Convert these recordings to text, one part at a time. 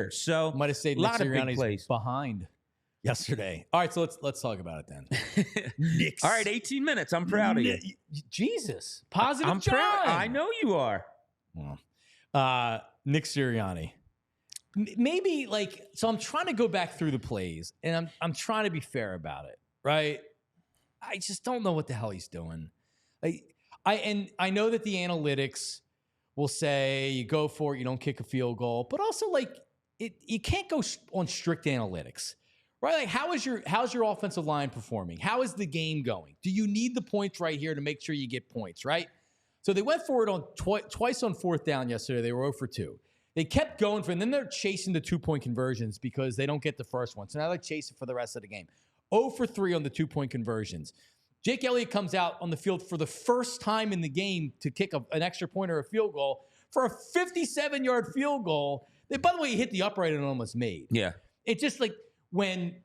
here. So Might have stayed a Nick lot of big Sirianni's plays behind yesterday. All right, so let's talk about it then. Nick. All right, 18 minutes. I'm proud of you. Jesus, positive. I'm John. proud. I know you are. Nick Sirianni. Maybe so I'm trying to go back through the plays, and I'm trying to be fair about it, right? I just don't know what the hell he's doing. I know that the analytics will say you go for it, you don't kick a field goal, but also you can't go on strict analytics, right? Like how's your offensive line performing? How is the game going? Do you need the points right here to make sure you get points, right? So they went for it on twice on fourth down yesterday. They were 0 for 2. They kept going for it, and then they're chasing the 2-point conversions because they don't get the first one. So now they're chasing for the rest of the game. 0 for 3 on the 2-point conversions. Jake Elliott comes out on the field for the first time in the game to kick an extra point or a field goal for a 57-yard field goal. By the way, he hit the upright and almost made. Yeah. It's just like when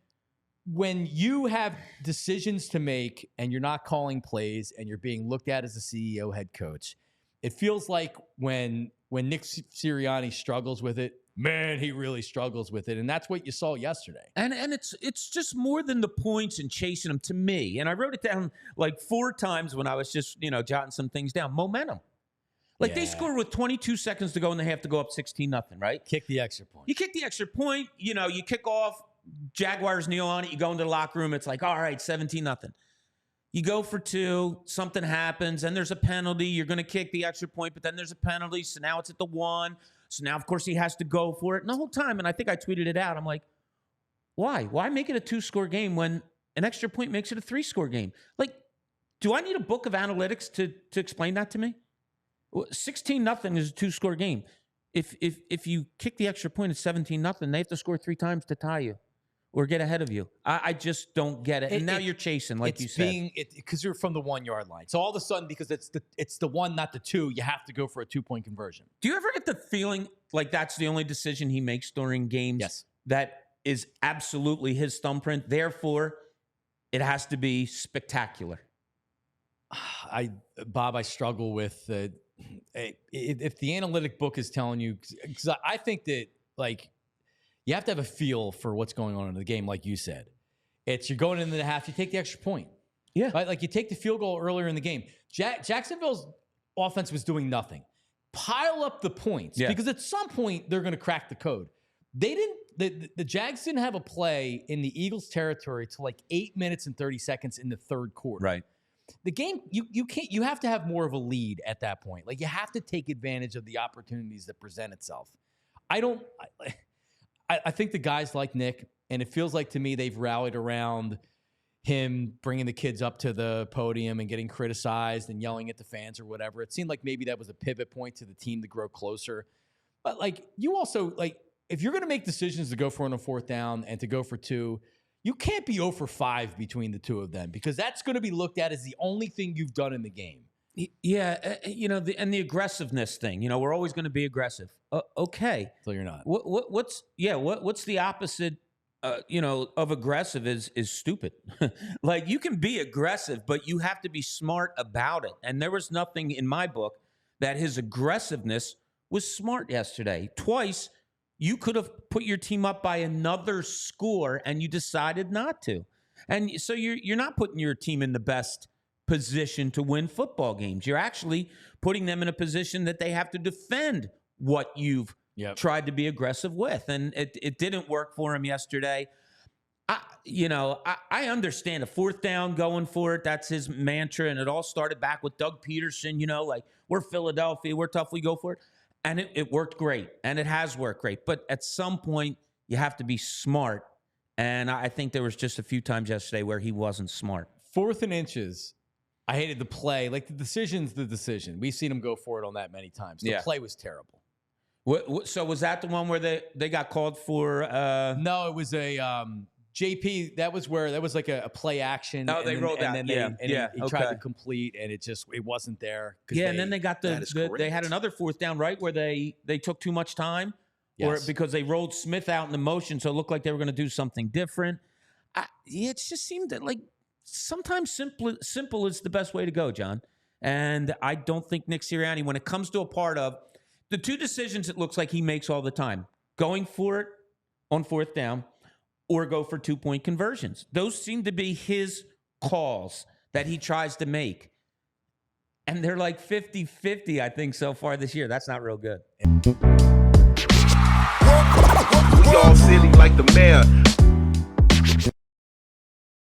you have decisions to make and you're not calling plays and you're being looked at as a CEO head coach, it feels like when Nick Sirianni struggles with it, man, he really struggles with it. And that's what you saw yesterday. And it's just more than the points and chasing them to me. And I wrote it down like 4 times when I was just, jotting some things down. Momentum. They scored with 22 seconds to go and they have to go up 16-0, right? Kick the extra point. You kick the extra point, you kick off, Jaguars kneel on it, you go into the locker room, it's like, all right, 17-0. You go for 2, something happens, and there's a penalty. You're going to kick the extra point, but then there's a penalty, so now it's at the 1. So now, of course, he has to go for it. And the whole time, and I think I tweeted it out, I'm like, why? Why make it a 2-score game when an extra point makes it a 3-score game? Do I need a book of analytics to explain that to me? 16-0 is a 2-score game. If you kick the extra point at 17-0, they have to score 3 times to tie you or get ahead of you. I just don't get it. And now you're chasing, like you said. Because you're from the 1-yard line. So all of a sudden, because it's the 1, not the 2, you have to go for a 2-point conversion. Do you ever get the feeling like that's the only decision he makes during games? Yes. That is absolutely his thumbprint. Therefore, it has to be spectacular. Bob, I struggle with if the analytic book is telling you, because I think that you have to have a feel for what's going on in the game, like you said. You're going into the half, you take the extra point. Yeah. Right? You take the field goal earlier in the game. Jacksonville's offense was doing nothing. Pile up the points because at some point they're going to crack the code. They didn't. The Jags didn't have a play in the Eagles' territory till 8 minutes and 30 seconds in the third quarter. Right. The game, you can't. You have to have more of a lead at that point. You have to take advantage of the opportunities that present itself. I think the guys like Nick, and it feels like to me they've rallied around him bringing the kids up to the podium and getting criticized and yelling at the fans or whatever. It seemed like maybe that was a pivot point to the team to grow closer. But you also if you're going to make decisions to go for it on a fourth down and to go for 2. You can't be 0 for 5 between the two of them because that's going to be looked at as the only thing you've done in the game. Yeah, and the aggressiveness thing. We're always going to be aggressive. Okay, so you're not. What's the opposite? Of aggressive is stupid. You can be aggressive, but you have to be smart about it. And there was nothing in my book that his aggressiveness was smart yesterday. Twice. You could have put your team up by another score, and you decided not to. And so you're not putting your team in the best position to win football games. You're actually putting them in a position that they have to defend what you've tried to be aggressive with. And it didn't work for him yesterday. I understand a fourth down going for it. That's his mantra. And it all started back with Doug Peterson, we're Philadelphia, we're tough, we go for it. And it worked great, and it has worked great. But at some point, you have to be smart. And I think there was just a few times yesterday where he wasn't smart. 4th and inches, I hated the play. The decision's the decision. We've seen him go for it on that many times. The play was terrible. So was that the one where they got called for? No, it was a JP. That was a play action. Oh, they rolled out. He tried to complete, and it wasn't there. Yeah, and then they got they had another fourth down, right, where they took too much time, or because they rolled Smith out in the motion, so it looked like they were going to do something different. It just seemed that sometimes simple is the best way to go, John. And I don't think Nick Sirianni, when it comes to a part of the 2 decisions, it looks like he makes all the time. going for it on 4th down, or go for 2-point conversions. Those seem to be his calls that he tries to make. And they're like 50-50, I think, so far this year. That's not real good. We all city like the mayor.